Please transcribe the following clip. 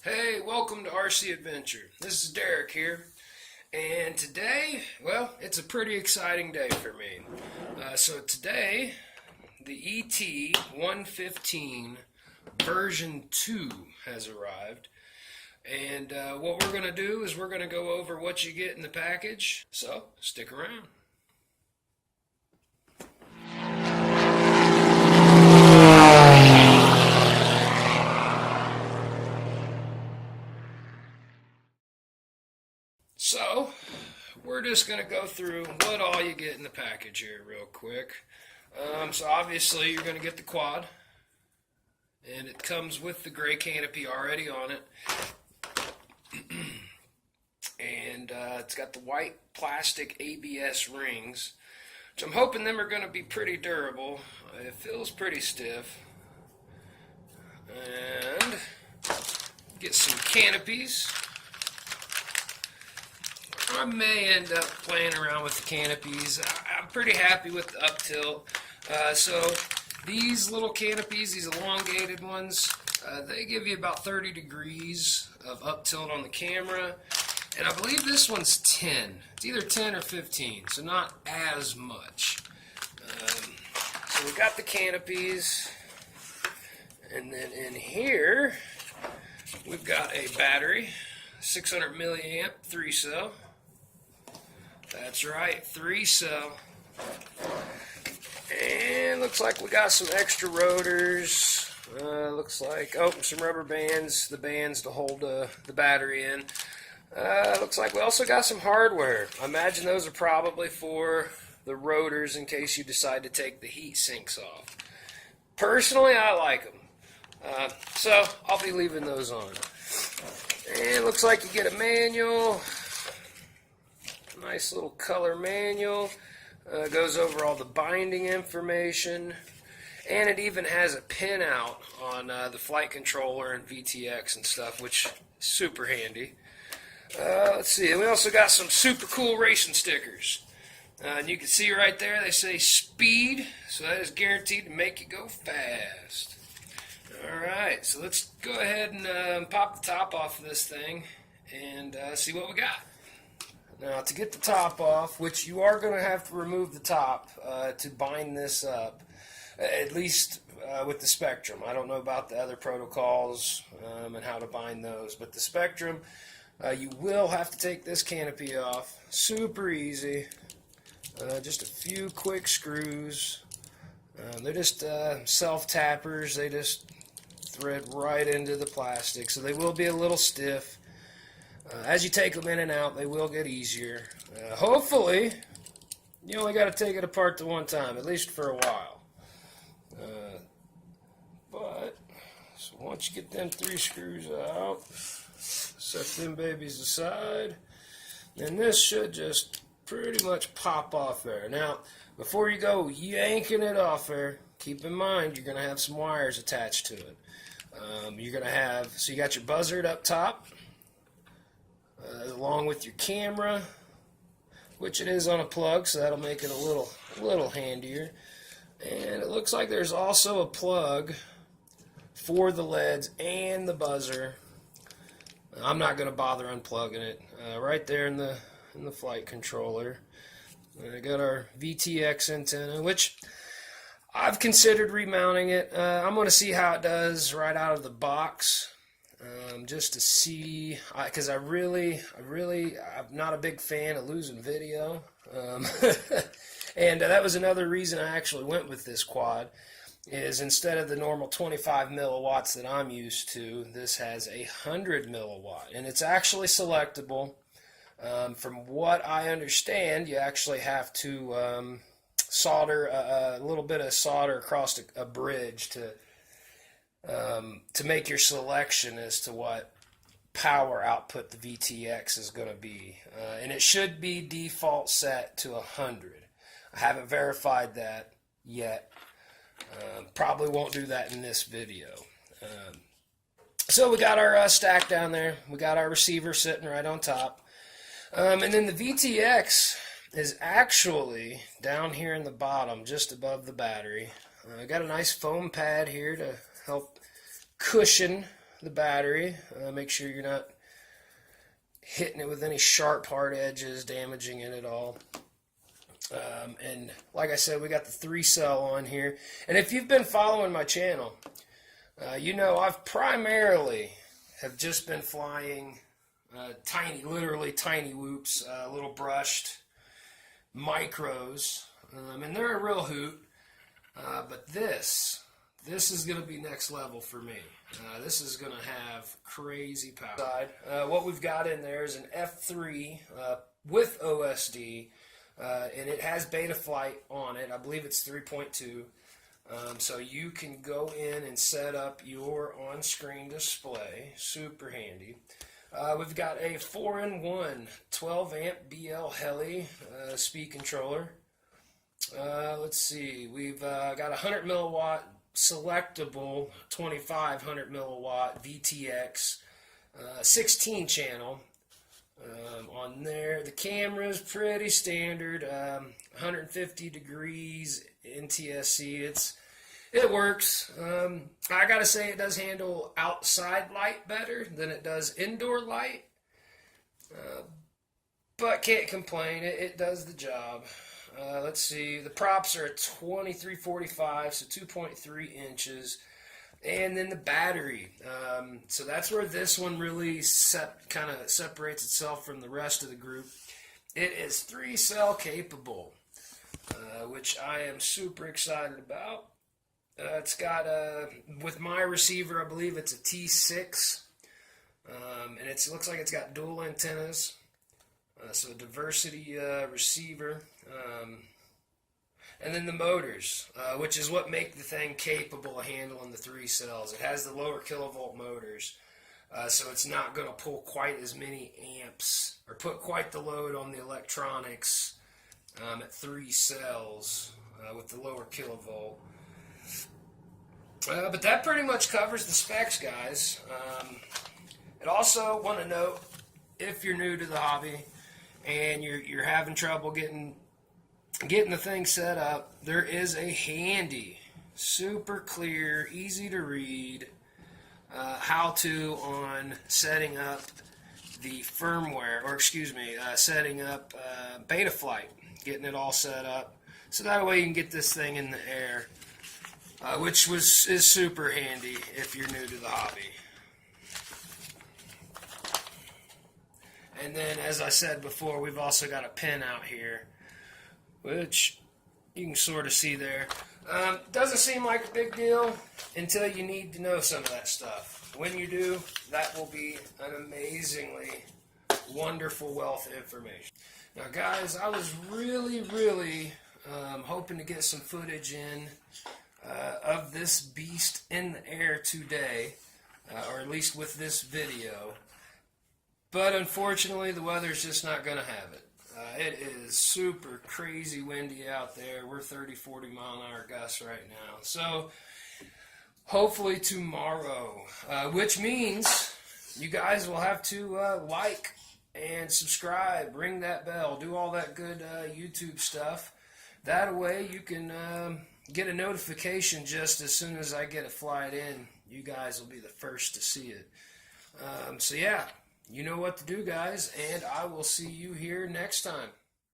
Hey, welcome to RC Adventure. This is Derek here, and today, well, it's a pretty exciting day for me. So today, the ET115 version 2 has arrived, and what we're going to do is we're going to go over what you get in the package, so stick around. So, we're just going to go through what all you get in the package here real quick. So obviously you're going to get the quad, and it comes with the gray canopy already on it. And it's got the white plastic ABS rings, which I'm hoping them are going to be pretty durable. It feels pretty stiff. And get some canopies. I may end up playing around with the canopies. I'm pretty happy with the up tilt. So these little canopies, these elongated ones, they give you about 30 degrees of up tilt on the camera. And I believe this one's 10. It's either 10 or 15, so not as much. So we got the canopies. And then in here, we've got a battery, 600 milliamp, 3-cell. That's right, 3-cell. And looks like we got some extra rotors. Looks like, some rubber bands, the bands to hold the battery in. Looks like we also got some hardware. I imagine those are probably for the rotors in case you decide to take the heat sinks off. Personally, I like them. So I'll be leaving those on. And looks like you get a manual. Nice little color manual. Goes over all the binding information. And it even has a pinout on the flight controller and VTX and stuff, which is super handy. Let's see. We also got some super cool racing stickers. And you can see right there, they say speed. So that is guaranteed to make you go fast. Alright, so let's go ahead and pop the top off of this thing and see what we got. Now, to get the top off, which you are going to have to remove the top to bind this up, at least with the Spectrum. I don't know about the other protocols and how to bind those, but the Spectrum, you will have to take this canopy off. Super easy. Just a few quick screws. They're just self-tappers. They just thread right into the plastic, so they will be a little stiff. As you take them in and out, they will get easier. Hopefully, you only got to take it apart the one time, at least for a while. So once you get them 3 screws out, set them babies aside, then this should just pretty much pop off there. Now, before you go yanking it off there, keep in mind you're going to have some wires attached to it. You're going to have, so you got your buzzard up top, along with your camera, which it is on a plug, so that'll make it a little handier. And it looks like there's also a plug for the LEDs and the buzzer. I'm not going to bother unplugging it. Right there in the flight controller. I got our Vtx antenna, which I've considered remounting it. I'm going to see how it does right out of the box. Just to see, because I'm not a big fan of losing video. And that was another reason I actually went with this quad, is instead of the normal 25 milliwatts that I'm used to, this has 100 milliwatt. And it's actually selectable. From what I understand, you actually have to solder a little bit of solder across a bridge to make your selection as to what power output the VTX is going to be. And it should be default set to 100. I haven't verified that yet. Probably won't do that in this video. So we got our stack down there. We got our receiver sitting right on top. And then the VTX is actually down here in the bottom, just above the battery. I got a nice foam pad here to help cushion the battery. Make sure you're not hitting it with any sharp hard edges, damaging it at all. And like I said, we got the 3-cell on here. And if you've been following my channel, you know I've primarily have just been flying tiny, literally tiny whoops, little brushed micros, and they're a real hoot. But this is going to be next level for me. This is going to have crazy power. What we've got in there is an F3 with OSD, and it has Betaflight on it. I believe it's 3.2. So you can go in and set up your on-screen display. Super handy. We've got a 4-in-1 12-amp BL Heli speed controller. Let's see. We've got a 100 milliwatt selectable 2500 milliwatt Vtx 16 channel on there. The camera's pretty standard, 150 degrees NTSC. It works. I gotta say it does handle outside light better than it does indoor light, but can't complain. It does the job. Let's see, the props are 2345, so 2.3 inches, and then the battery. So that's where this one really kind of separates itself from the rest of the group. It is 3-cell capable, which I am super excited about. It's got with my receiver, I believe it's a T6, and it looks like it's got dual antennas. So diversity receiver, and then the motors, which is what make the thing capable of handling the 3 cells. It has the lower kilovolt motors, so it's not going to pull quite as many amps or put quite the load on the electronics at 3 cells with the lower kilovolt. But that pretty much covers the specs, guys. And also want to note, if you're new to the hobby and you're having trouble getting the thing set up, there is a handy, super clear, easy to read how-to on setting up the firmware, or excuse me, setting up Betaflight, getting it all set up, so that way you can get this thing in the air, which is super handy if you're new to the hobby. And then, as I said before, we've also got a pin out here, which you can sort of see there. Doesn't seem like a big deal until you need to know some of that stuff. When you do, that will be an amazingly wonderful wealth of information. Now, guys, I was really hoping to get some footage in of this beast in the air today, or at least with this video. But unfortunately, the weather's just not going to have it. It is super crazy windy out there. We're 30-40 mile an hour gusts right now. So hopefully tomorrow, which means you guys will have to like and subscribe, ring that bell, do all that good YouTube stuff. That way you can get a notification just as soon as I get it flight in. You guys will be the first to see it. So yeah. You know what to do, guys, and I will see you here next time.